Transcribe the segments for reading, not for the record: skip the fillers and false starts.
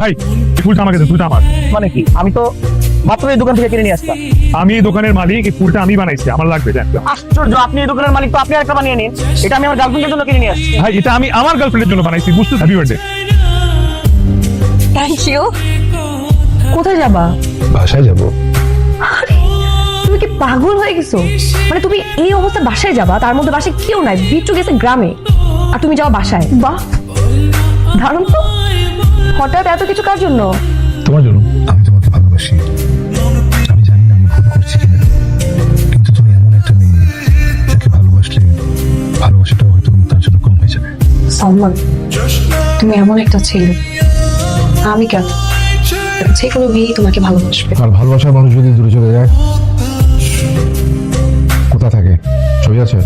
ভাই এই ফুলটা আমাকে দে, ফুলটা আমার। মানে কি? আমি তো মাত্র এই দোকান থেকে কিনে নিয়ে আসতাম। আমি এই দোকানের মালিক, এই ফুলটা আমি বানাইছি, আমার লাগবে দেন। আশ্চর্য, আপনি এই দোকানের মালিক, তো আপনি আরেকটা বানিয়ে নিন। এটা আমি আমার গার্লফ্রেন্ডের জন্য কিনে নিয়ে আসছি। ভাই এটা আমি আমার গার্লফ্রেন্ডের জন্য বানাইছি, বুঝতে? Happy birthday. Thank you. কোথায় যাবা? বাসায় যাব। তুমি কি পাগল হয়ে গেছো? মানে তুমি এই অবস্থা বাসায় যাবা, তার মধ্যে বাসায় কেউ নাই, বিট্টু গেছে গ্রামে, আর তুমি যাও বাসায়? বাহ, দারুণ তো। হঠাৎ এত কিছু কার জন্য? তোমার জন্য। আমি তোমাকে ভালোবাসি। আমি জানি না আমি ভুল করছি কিনা, কিন্তু তুমি এমন একটা মেয়ে যাকে ভালোবাসলে ভালোবাসাটা হয়তো তার জন্য কম হয়ে যাবে। সালমান, তুমি এমন একটা ছেলে, আমি কেন, যে কোনো মেয়েই তোমাকে ভালোবাসবে। আর ভালোবাসার মানুষ যদি দূরে চলে যায়, কোথা থাকে? ছবি আছে?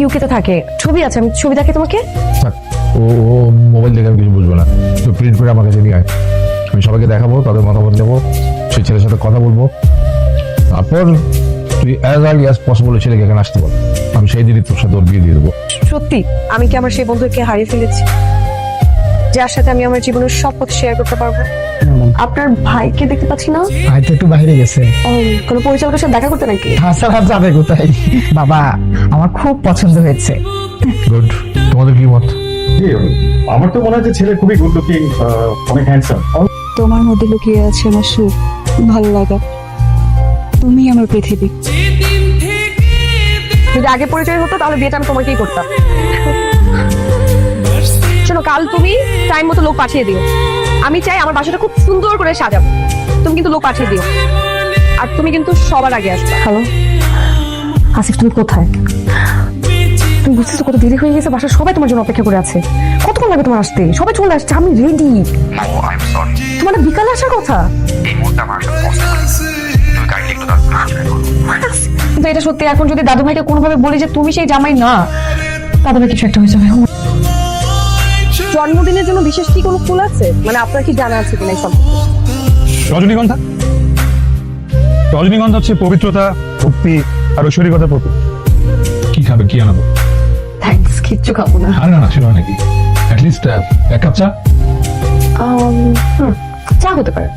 ইউকেতে থাকে। ছবি আছে, আমি ছবি দেখে তোমাকে। থাক, ও ও মোবাইল দেখে আমি কিছু বুঝবো না। তো প্রিন্ট করে আমার কাছে নিয়ে আয়, আমি সবাইকে দেখাবো, তাদের মতামত নেবো, সেই ছেলের সাথে কথা বলবো। তারপর তুই অ্যাজ আর্লি অ্যাজ পসিবল ছেলেকে এখানে আসতে বল, আমি সেই দিনই তোর সাথে ওর বিয়ে দিয়ে দেবো। সত্যি আমি কি আমার সেই বন্ধুকে হারিয়ে ফেলেছি, যার সাথে আমি আমার জীবনের সব কথা শেয়ার করতে পারবো? আপনার ভাইকে দেখতে পাচ্ছি না। ভাই তো একটু বাইরে গেছে। ও, কোনো পরিচালকের সাথে দেখা করতে নাকি? হাসার আর যাবে কোথায়? বাবা, আমার খুব পছন্দ হয়েছে। গুড, তোমাদের কি মত? আমার তো মনে হচ্ছে ছেলে খুবই গুড লুকিং, অনেক হ্যান্ডসাম। তোমার মধ্যে লুকিয়ে আছে আমার সুখ, ভালো লাগা। তুমি আমার পৃথিবী। যদি আগে পরিচয় হতো তাহলে বিয়েটা আমি তোমাকেই করতাম। শোনো, কাল তুমি টাইম মতো লোক পাঠিয়ে দিও। আমি চাই আমার বাসাটা খুব সুন্দর করে সাজাবো, তুমি কিন্তু লোক পাঠিয়ে দিও। আর তুমি কিন্তু সবার আগে আসবে। হ্যালো আসিফ, তুমি কোথায়? তুমি বুঝতেছো কত দেরি হয়ে গেছে? বাসার সবাই তোমার জন্য অপেক্ষা করে আছে। কতক্ষণ লাগবে তোমার আসতে? সবাই চলে আসছে, আমি রেডি। তোমার না বিকালে আসার কথা। কিন্তু এটা সত্যি, এখন যদি দাদু ভাইকে কোনোভাবে বলি যে তুমি সেই জামাই না, দাদু ভাই কিছু একটা হয়ে যাবে। জন্মদিনের জন্য বিশেষ কি কোনো ফুল আছে? মানে আপনার কি জানা আছে কিনা সব? রজনীগন্ধা। রজনীগন্ধা হচ্ছে পবিত্রতা, ভক্তি আর ঐশ্বরিকতার প্রতীক। কি খাবে, কি আনাবো? থ্যাঙ্কস, কিচ্ছু খাবো না। আর না ছিল নাকি? অ্যাটলিস্ট এক কাপ চা। চা হতে পারে।